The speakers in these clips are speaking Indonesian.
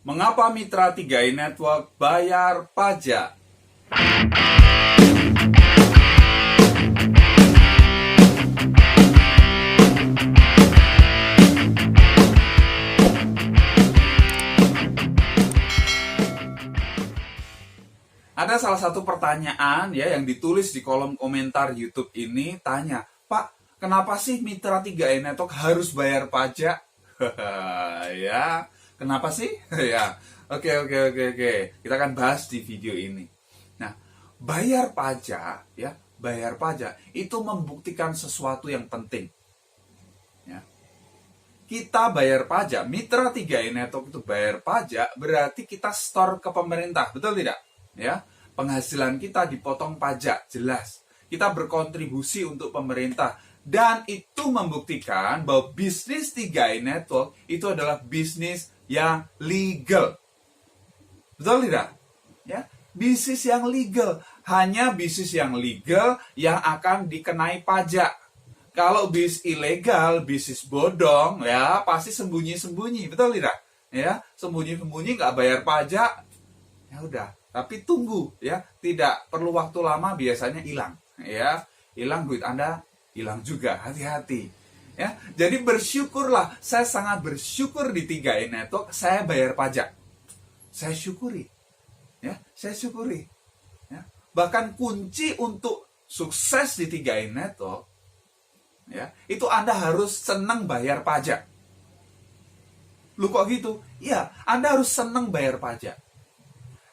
Mengapa Mitra 3i Network bayar pajak? Ada salah satu pertanyaan ya yang ditulis di kolom komentar YouTube ini, tanya, Pak, kenapa sih Mitra 3i Network harus bayar pajak? Ya, kenapa sih? Ya, oke. Kita akan bahas di video ini. Nah, bayar pajak itu membuktikan sesuatu yang penting. Ya. Kita bayar pajak, Mitra 3i Network itu bayar pajak, berarti kita store ke pemerintah, betul tidak? Ya, penghasilan kita dipotong pajak, jelas. Kita berkontribusi untuk pemerintah, dan itu membuktikan bahwa bisnis 3i Network itu adalah bisnis yang legal. Betul tidak? Ya, bisnis yang legal. Hanya bisnis yang legal yang akan dikenai pajak. Kalau bisnis ilegal, bisnis bodong, ya pasti sembunyi-sembunyi, betul tidak? Ya, sembunyi-sembunyi nggak bayar pajak, ya udah. Tapi tunggu, ya, tidak perlu waktu lama, biasanya hilang, ya, hilang duit Anda, hilang juga, hati-hati, ya. Jadi bersyukurlah, saya sangat bersyukur di 3i Network, saya bayar pajak, saya syukuri, ya, saya syukuri, ya. Bahkan kunci untuk sukses di 3i Network, ya, itu Anda harus senang bayar pajak. Lu kok gitu? Ya, Anda harus senang bayar pajak.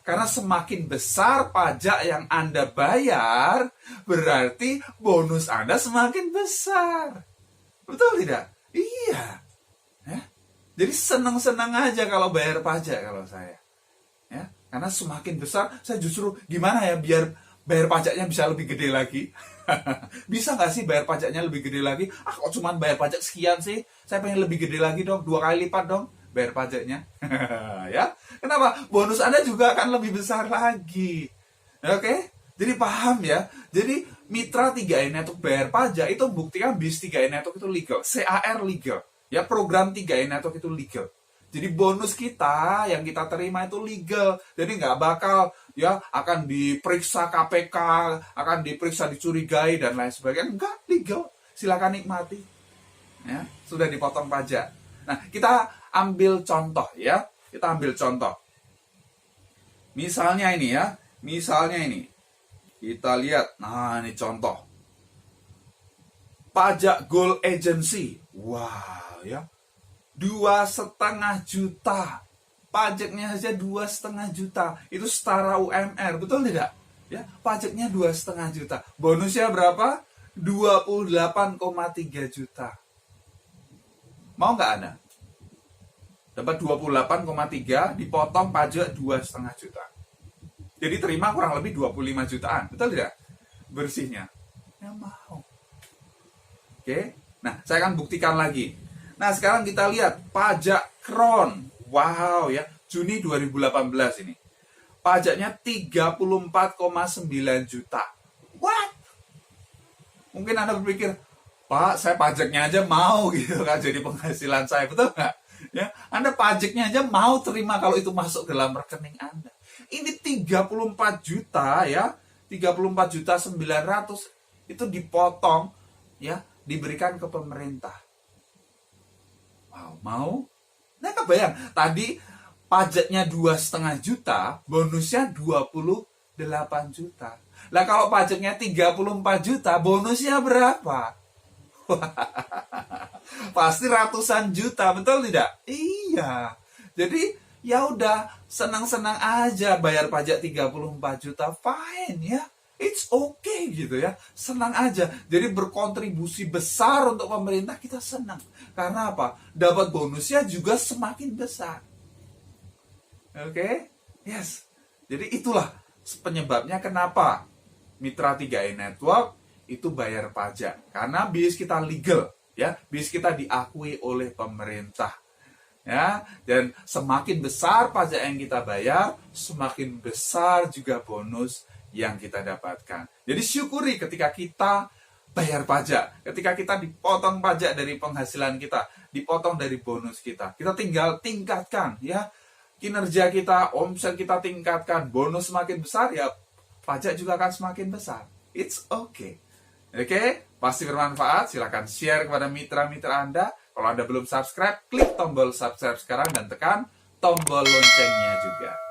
Karena semakin besar pajak yang Anda bayar, berarti bonus Anda semakin besar. Betul tidak? Iya. Ya? Jadi senang-senang aja kalau bayar pajak kalau saya. Ya? Karena semakin besar, saya justru gimana ya biar bayar pajaknya bisa lebih gede lagi. Bisa nggak sih bayar pajaknya lebih gede lagi? Kok cuma bayar pajak sekian sih? Saya pengen lebih gede lagi dong, 2 kali lipat dong bayar pajaknya. Ya, kenapa? Bonus Anda juga akan lebih besar lagi. Oke? Jadi paham ya? Jadi Mitra 3i Network bayar pajak itu buktikan bis 3i Network itu legal. CAR legal. Ya, program 3i Network itu legal. Jadi bonus kita yang kita terima itu legal. Jadi nggak bakal ya akan diperiksa KPK, akan diperiksa dicurigai dan lain sebagainya. Enggak, legal. Silakan nikmati. Ya, sudah dipotong pajak. Nah, kita ambil contoh ya. Kita ambil contoh. Misalnya ini ya. Misalnya ini. Kita lihat. Nah, ini contoh. Pajak Gold Agency. Wow, ya. 2,5 juta. Pajaknya saja 2,5 juta. Itu setara UMR, betul tidak? Ya, pajaknya 2,5 juta. Bonusnya berapa? 28,3 juta. Mau nggak Anda? Dapat 28,3 dipotong pajak 2,5 juta. Jadi terima kurang lebih 25 jutaan. Betul tidak? Bersihnya. Ya mau. Oke. Nah, saya akan buktikan lagi. Nah, sekarang kita lihat pajak Kron. Wow ya, Juni 2018 ini. Pajaknya 34,9 juta. What? Mungkin Anda berpikir, Pak, saya pajaknya aja mau gitu kan jadi penghasilan saya, betul nggak? Ya, Anda pajaknya aja mau terima kalau itu masuk dalam rekening Anda. Ini 34 juta ya, 34 juta 900 itu dipotong ya, diberikan ke pemerintah. Wow, mau? Nah, kebayang, tadi pajaknya 2,5 juta, bonusnya 28 juta. Lah kalau pajaknya 34 juta, bonusnya berapa? Pasti ratusan juta, betul tidak? Iya. Jadi ya udah senang-senang aja bayar pajak 34 juta, fine ya. It's okay gitu ya. Senang aja. Jadi berkontribusi besar untuk pemerintah, kita senang. Karena apa? Dapat bonusnya juga semakin besar. Oke? Yes. Jadi itulah penyebabnya kenapa Mitra 3i Network itu bayar pajak. Karena bisnis kita legal, ya. Bisnis kita diakui oleh pemerintah. Ya, dan semakin besar pajak yang kita bayar, semakin besar juga bonus yang kita dapatkan. Jadi syukuri ketika kita bayar pajak, ketika kita dipotong pajak dari penghasilan kita, dipotong dari bonus kita. Kita tinggal tingkatkan ya. kinerja kita, omset kita tingkatkan, bonus semakin besar, ya pajak juga akan semakin besar. It's okay. Oke, pasti bermanfaat. Silahkan share kepada mitra-mitra Anda. Kalau Anda belum subscribe, klik tombol subscribe sekarang dan tekan tombol loncengnya juga.